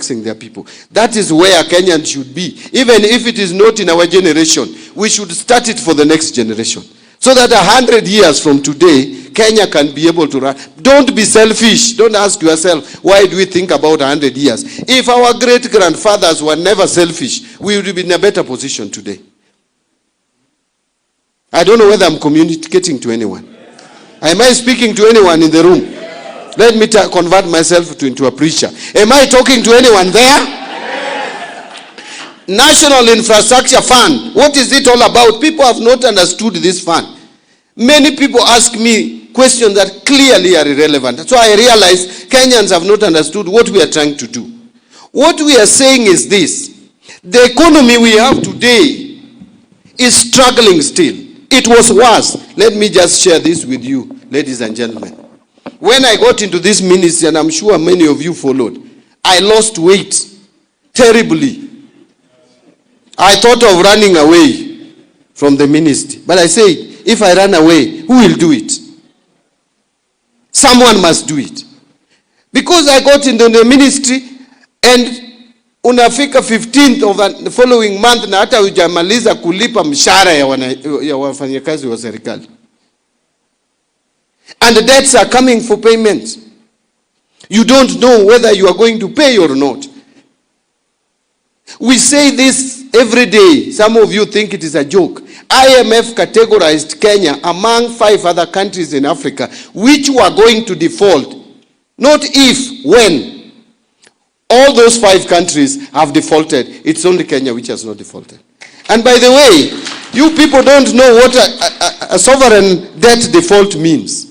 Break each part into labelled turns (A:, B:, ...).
A: taxing their people. That is where Kenyans should be. Even if it is not in our generation, we should start it for the next generation. So that 100 years from today, Kenya can be able to run. Don't be selfish. Don't ask yourself, why do we think about 100 years? If our great-grandfathers were never selfish, we would be in a better position today. I don't know whether I'm communicating to anyone. Am I speaking to anyone in the room? Let me convert myself into a preacher. Am I talking to anyone there? National Infrastructure Fund. What is it all about? People have not understood this fund. Many people ask me questions that clearly are irrelevant. So I realize Kenyans have not understood what we are trying to do. What we are saying is this. The economy we have today is struggling still. It was worse. Let me just share this with you, ladies and gentlemen. When I got into this ministry, and I'm sure many of you followed, I lost weight terribly. I thought of running away from the ministry. But I said, if I run away, who will do it? Someone must do it. Because I got into the ministry, and unafika 15th of the following month, na hata hujamaliza kulipa mshahara ya wafanyakazi wa serikali. And the debts are coming for payment. You don't know whether you are going to pay or not. We say this every day. Some of you think it is a joke. IMF categorized Kenya among 5 other countries in Africa which were going to default. Not if, when. All those 5 countries have defaulted. It's only Kenya which has not defaulted. And by the way, you people don't know what a sovereign debt default means.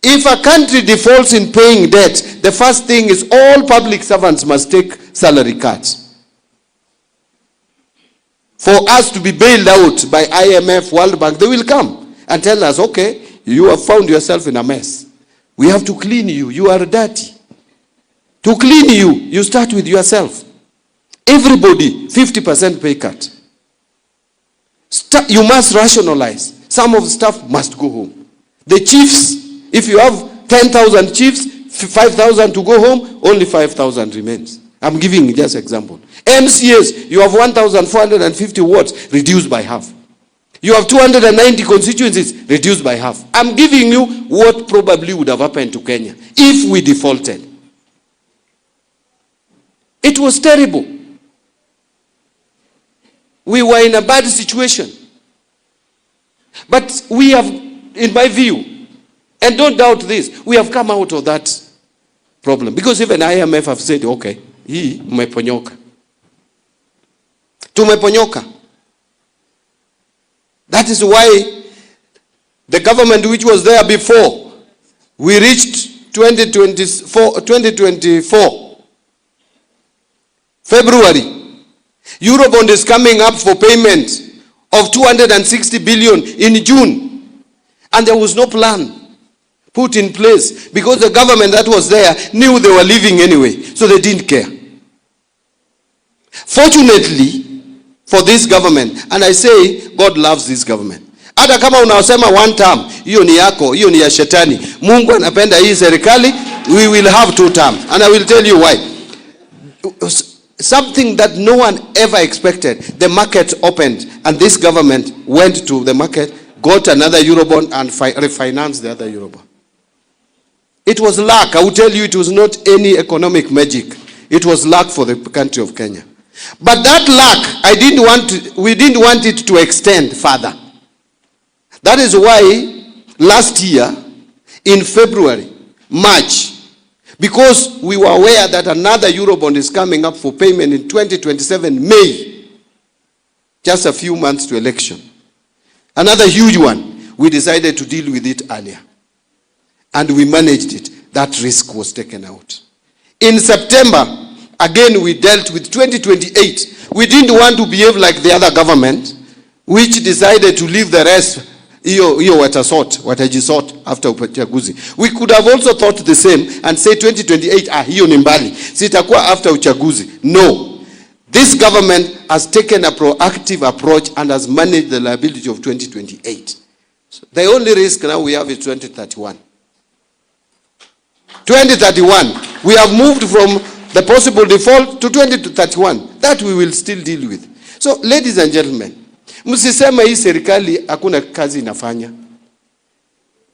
A: If a country defaults in paying debt, the first thing is all public servants must take salary cuts. For us to be bailed out by IMF, World Bank, they will come and tell us, okay, you have found yourself in a mess. We have to clean you. You are dirty. To clean you, you start with yourself. Everybody, 50% pay cut. You must rationalize. Some of the staff must go home. The chiefs, if you have 10,000 chiefs, 5,000 to go home, only 5,000 remains. I'm giving just an example. MCAs, you have 1,450 wards, reduced by half. You have 290 constituencies, reduced by half. I'm giving you what probably would have happened to Kenya if we defaulted. It was terrible. We were in a bad situation. But we have, in my view, and don't doubt this, we have come out of that problem. Because even IMF have said, okay, hii umeponyoka. Tumeponyoka. That is why the government which was there before, we reached 2024, February. Eurobond is coming up for payment of 260 billion in June. And there was no plan put in place because the government that was there knew they were leaving anyway, so they didn't care. Fortunately for this government, and I say God loves this government. Hata kama unasema one term, hiyo ni yako, hiyo ni ya shetani. Mungu anapenda hii serikali, we will have 2 terms. And I will tell you why. Something that no one ever expected. The market opened and this government went to the market, got another Eurobond and refinanced the other Eurobond. It was luck. I will tell you, it was not any economic magic. It was luck for the country of Kenya. But that luck, we didn't want it to extend further. That is why last year, in February, March, because we were aware that another Eurobond is coming up for payment in 2027, May, just a few months to election. Another huge one, we decided to deal with it earlier. And we managed it. That risk was taken out. In September, again we dealt with 2028. We didn't want to behave like the other government, which decided to leave the rest, watajisort after uchaguzi. We could have also thought the same and say 2028, hiyo ni mbali. Sitakuwa after uchaguzi. No. This government has taken a proactive approach and has managed the liability of 2028. So the only risk now we have is 2031. 2031, we have moved from the possible default to 20 to 31. That we will still deal with. So, ladies and gentlemen, msisema hii serikali hakuna kazi inafanya.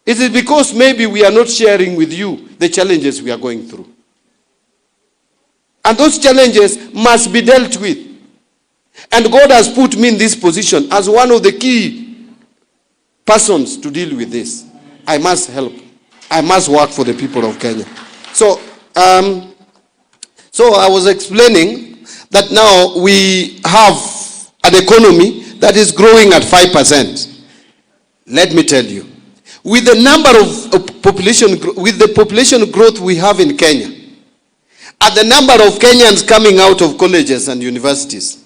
A: It is because maybe we are not sharing with you the challenges we are going through. And those challenges must be dealt with. And God has put me in this position as one of the key persons to deal with this. I must help. I must work for the people of Kenya. So I was explaining that now we have an economy that is growing at 5%. Let me tell you, with the number of population growth we have in Kenya, and the number of Kenyans coming out of colleges and universities,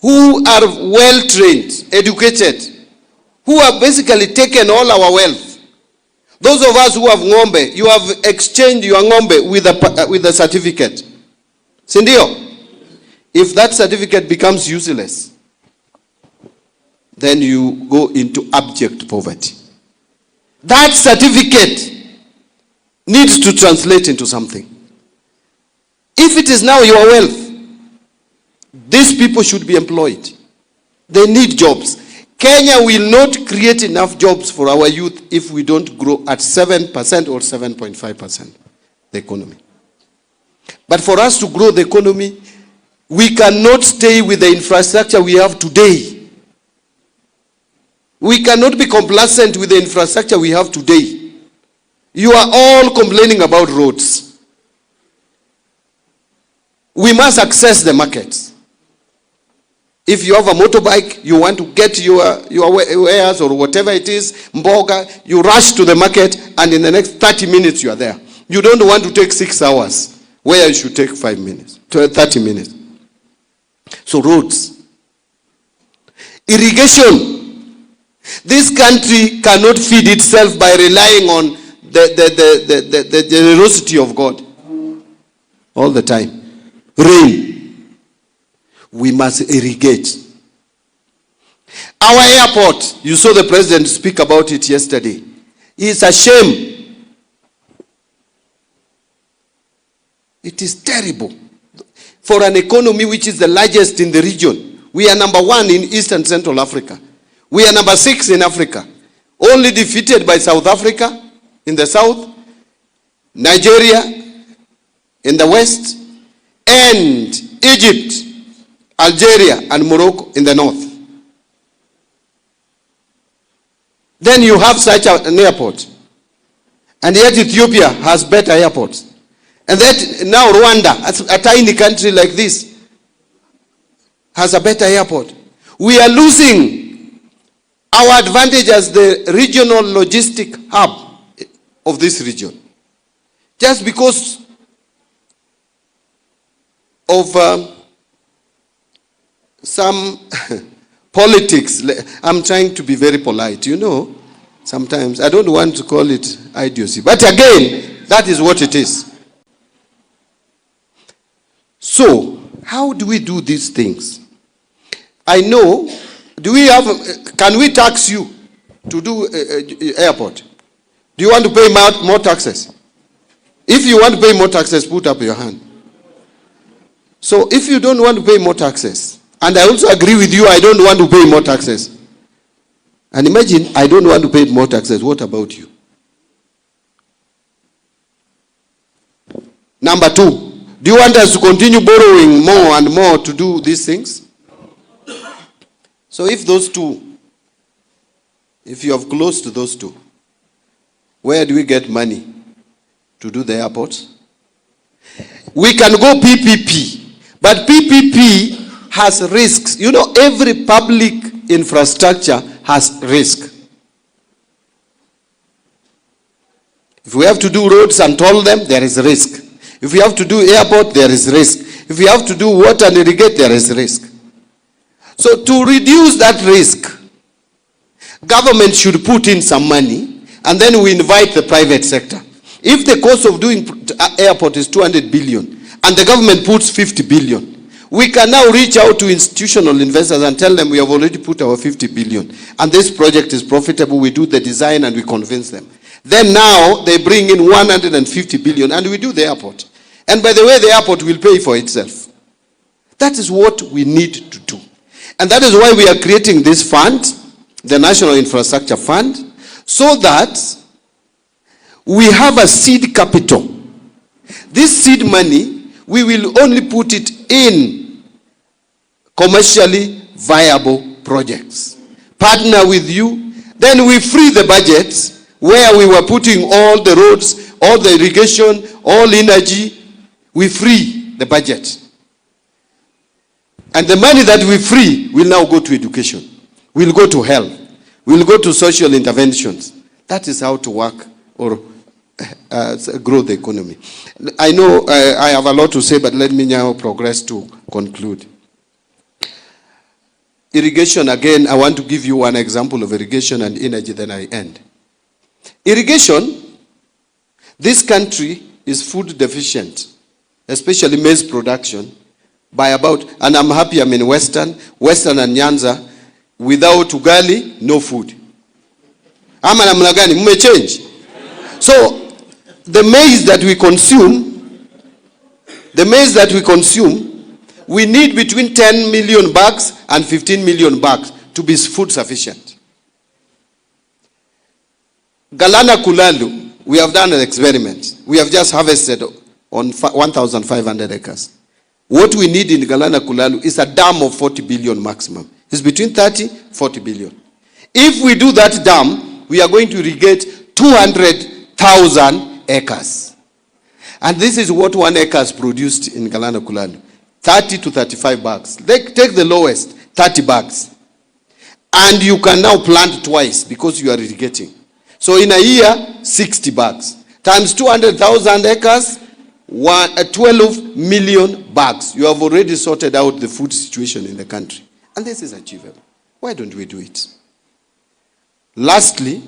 A: who are well-trained, educated, who have basically taken all our wealth. Those of us who have ng'ombe, you have exchanged your ng'ombe with a certificate. Sindio? If that certificate becomes useless, then you go into abject poverty. That certificate needs to translate into something. If it is now your wealth, these people should be employed. They need jobs. Kenya will not create enough jobs for our youth if we don't grow at 7% or 7.5% the economy. But for us to grow the economy, we cannot stay with the infrastructure we have today. We cannot be complacent with the infrastructure we have today. You are all complaining about roads. We must access the markets. If you have a motorbike, you want to get your wares or whatever it is, mboga, you rush to the market and in the next 30 minutes you are there. You don't want to take 6 hours where you should take 5 minutes, 30 minutes. So roads. Irrigation. This country cannot feed itself by relying on the generosity of God all the time. Rain. We must irrigate. Our airport, you saw the president speak about it yesterday. It's a shame. It is terrible. For an economy which is the largest in the region. We are number 1 in East and Central Africa. We are number 6 in Africa. Only defeated by South Africa in the south, Nigeria in the west, and Egypt, Algeria, and Morocco in the north. Then you have such an airport. And yet Ethiopia has better airports. And that now Rwanda, a tiny country like this, has a better airport. We are losing our advantage as the regional logistic hub of this region. Just because of some politics. I'm trying to be very polite, you know. Sometimes I don't want to call it idiocy. But again, that is what it is. So, how do we do these things? I know, can we tax you to do airport? Do you want to pay more taxes? If you want to pay more taxes, put up your hand. So, if you don't want to pay more taxes, and I also agree with you, I don't want to pay more taxes. And imagine, I don't want to pay more taxes. What about you? Number 2, do you want us to continue borrowing more and more to do these things? So if those two, if you have close to those two, where do we get money to do the airports? We can go PPP, but PPP has risks. You know, every public infrastructure has risk. If we have to do roads and toll them, there is risk. If we have to do airport, there is risk. If we have to do water and irrigate, there is risk. So to reduce that risk, government should put in some money and then we invite the private sector. If the cost of doing airport is 200 billion and the government puts 50 billion, we can now reach out to institutional investors and tell them we have already put our 50 billion and this project is profitable, we do the design and we convince them. Then now they bring in 150 billion and we do the airport. And by the way, the airport will pay for itself. That is what we need to do. And that is why we are creating this fund, the National Infrastructure Fund, so that we have a seed capital. This seed money, we will only put it in commercially viable projects. Partner with you, then we free the budget where we were putting all the roads, all the irrigation, all energy. We free the budget. And the money that we free will now go to education. Will go to health. Will go to social interventions. That is how to work or grow the economy. I know I have a lot to say, but let me now progress to conclude. Irrigation, again, I want to give you one example of irrigation and energy, then I end. Irrigation, this country is food deficient, especially maize production, by about, and I'm happy I'm in Western and Nyanza, without ugali, no food. Ama namna gani, mume change. So, the maize that we consume, we need between 10 million bags and 15 million bags to be food sufficient. Galana Kulalu, we have done an experiment. We have just harvested on 1,500 acres. What we need in Galana Kulalu is a dam of 40 billion maximum. It's between 30, 40 billion. If we do that dam, we are going to irrigate 200,000 acres. And this is what 1 acre has produced in Galana Kulalu. 30 to 35 bags. Take the lowest, 30 bags. And you can now plant twice because you are irrigating. So in a year, 60 bags. Times 200,000 acres, 12 million bags. You have already sorted out the food situation in the country. And this is achievable. Why don't we do it? Lastly,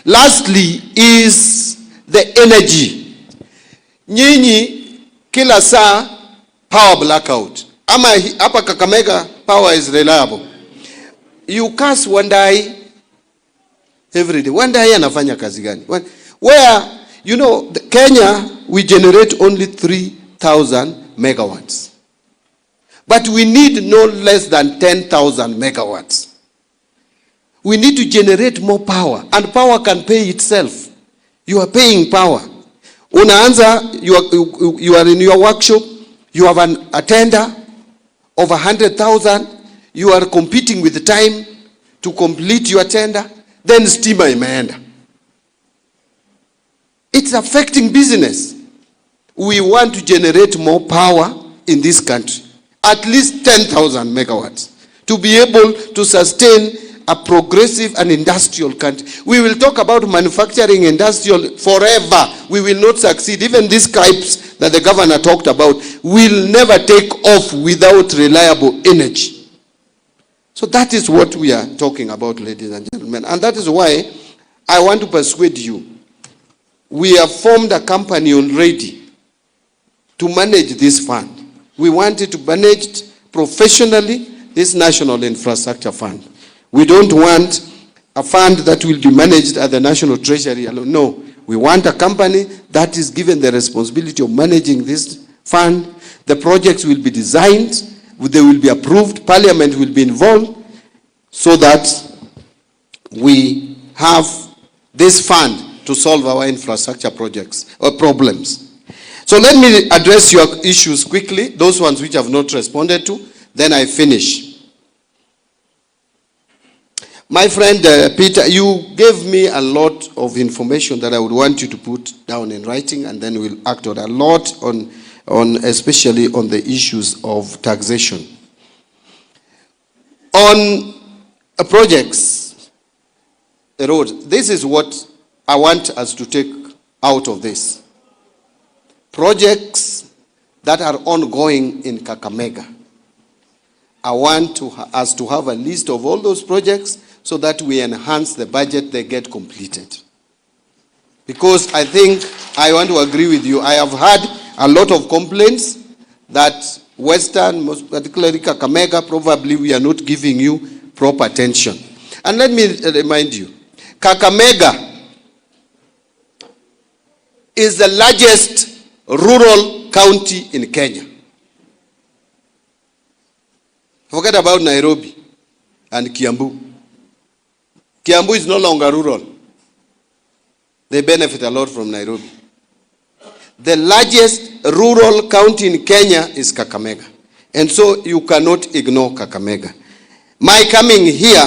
A: lastly is the energy. Nyinyi kila saa power blackout. Ama hapa Kakamega power is reliable. You cast one day every day. One day anafanya kazi gani? Where, you know, Kenya, we generate only 3,000 megawatts. But we need no less than 10,000 megawatts. We need to generate more power. And power can pay itself. You are paying power. Unaanza, you are in your workshop, you have a tender of 100,000, you are competing with the time to complete your tender, then stima imeenda. It's affecting business. We want to generate more power in this country. At least 10,000 megawatts. To be able to sustain a progressive and industrial country. We will talk about manufacturing industrial forever. We will not succeed. Even these Skypes that the governor talked about will never take off without reliable energy. So that is what we are talking about, ladies and gentlemen. And that is why I want to persuade you. We have formed a company already to manage this fund. We want it to manage professionally this National Infrastructure Fund. We don't want a fund that will be managed at the National Treasury alone. No, we want a company that is given the responsibility of managing this fund. The projects will be designed, they will be approved, Parliament will be involved, so that we have this fund to solve our infrastructure projects or problems. So let me address your issues quickly, those ones which I have not responded to, then I finish. My friend Peter, you gave me a lot of information that I would want you to put down in writing, and then we'll act on a lot on especially on the issues of taxation. On projects, the roads, this is what I want us to take out of this. Projects that are ongoing in Kakamega. I want us to have a list of all those projects so that we enhance the budget, they get completed. Because I think, I want to agree with you, I have had a lot of complaints that Western, most particularly Kakamega, probably we are not giving you proper attention. And let me remind you, Kakamega is the largest rural county in Kenya. Forget about Nairobi and Kiambu. Kiambu is no longer rural. They benefit a lot from Nairobi. The largest rural county in Kenya is Kakamega. And so you cannot ignore Kakamega. My coming here,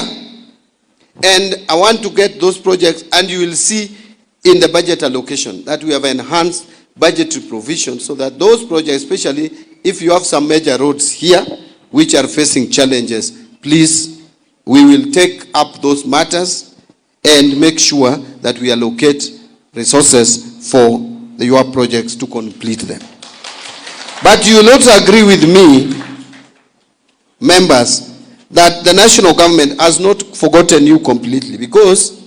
A: and I want to get those projects, and you will see in the budget allocation that we have enhanced budgetary provision so that those projects, especially if you have some major roads here which are facing challenges, please, we will take up those matters and make sure that we allocate resources for your projects to complete them. But you will also agree with me, members, that the national government has not forgotten you completely, because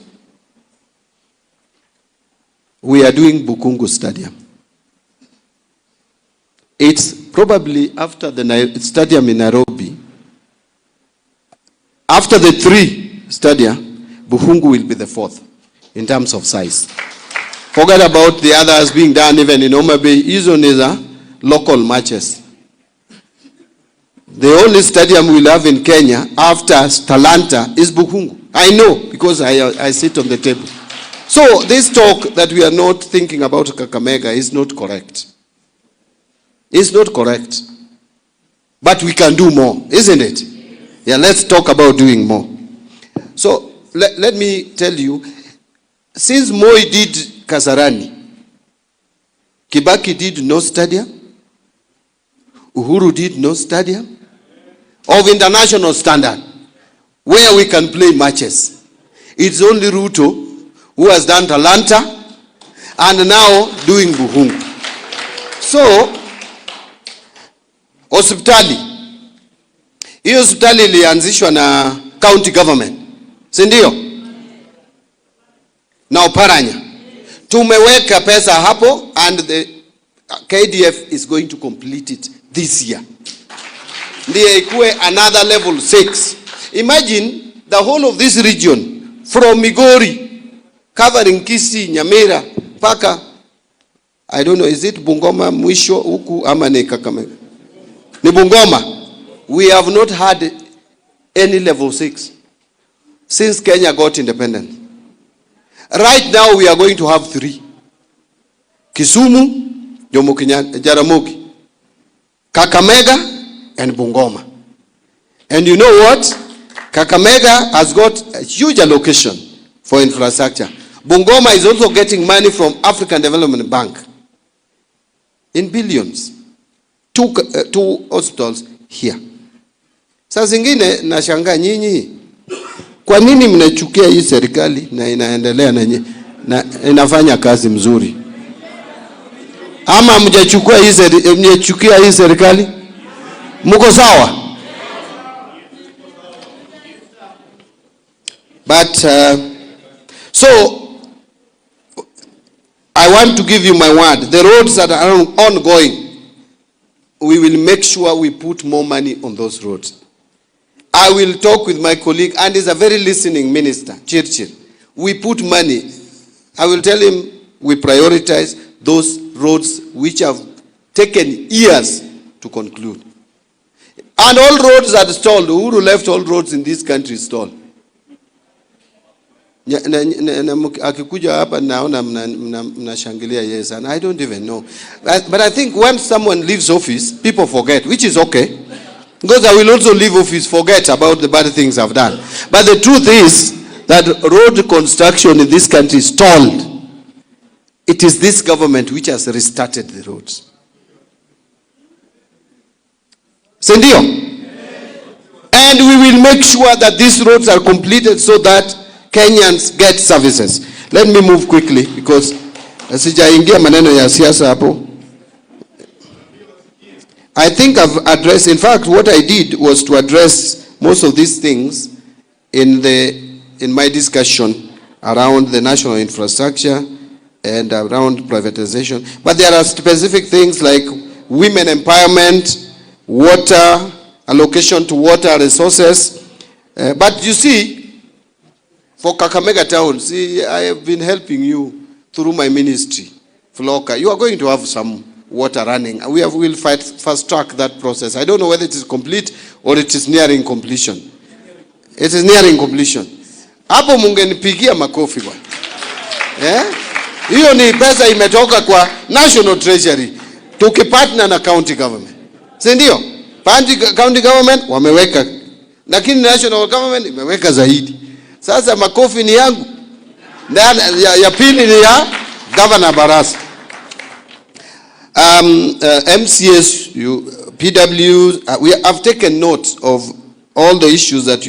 A: we are doing Bukungu Stadium. It's probably after the stadium in Nairobi, after the 3 stadium, Bukungu will be the 4th in terms of size. Forget about the others being done even in Mutembei. Hizo ni za local matches. The only stadium we'll have in Kenya after Talanta is Bukungu. I know, because I sit on the table. So this talk that we are not thinking about Kakamega is not correct. It's not correct. But we can do more, isn't it? Yeah, let's talk about doing more. So let me tell you, since Moi did Kasarani, Kibaki did no stadium, Uhuru did no stadium of international standard where we can play matches. It's only RUTO who has done Talanta and now doing Bukungu. So, hospitali. Hiyo hospitali ilianzishwa na county government. Si ndio? Na Oparanya. Tumeweka pesa hapo, and the KDF is going to complete it this year. Ndiye ikuwe another level 6. Imagine the whole of this region from Migori covering Kisii, Nyamira, paka, I don't know, is it Bungoma mwisho huku ama ni Kakamega? Ni Bungoma. We have not had any level 6 since Kenya got independent. Right now we are going to have 3. Kisumu, Jaramogi, Kakamega, and Bungoma. And you know what? Kakamega has got a huge allocation for infrastructure. Bungoma is also getting money from African Development Bank in billions. 2 hospitals here. Sasa zingine nashangaa nyinyi, kwa nini mnachukia hii serikali na inaendelea na inafanya kazi mzuri? Ama mjachukia hii serikali? Muko sawa? But so I want to give you my word. The roads that are ongoing, we will make sure we put more money on those roads. I will talk with my colleague, and he's a very listening minister, Chirchir. We put money. I will tell him we prioritize those roads which have taken years to conclude. And all roads are stalled. Uhuru left all roads in this country stalled. Akikuja hapa naona mnashangilia yes, and I don't even know. But I think when someone leaves office, people forget, which is okay. Because I will also leave office, forget about the bad things I've done. But the truth is that road construction in this country is stalled. It is this government which has restarted the roads. Sendio? And we will make sure that these roads are completed so that Kenyans get services. Let me move quickly because sijaingia maneno ya siasa hapo. I think I've addressed, in fact, what I did was to address most of these things in my discussion around the national infrastructure and around privatization. But there are specific things like women empowerment, water, allocation to water resources. But you see, For Kakamega town, see, I have been helping you through my ministry. Floka, you are going to have some water running. We'll fast track that process. I don't know whether it is complete or it is nearing completion. It is nearing completion. Hapo mungenipigia makofi bwana. Hiyo ni pesa imetoka kwa National Treasury tukipartner na county government. Si ndio? County government wameweka, lakini national government imeweka zaidi. Sasa makofi ni yangu. Ya pili ni ya Governor Barasa. MCS, PW, we have taken note of all the issues that you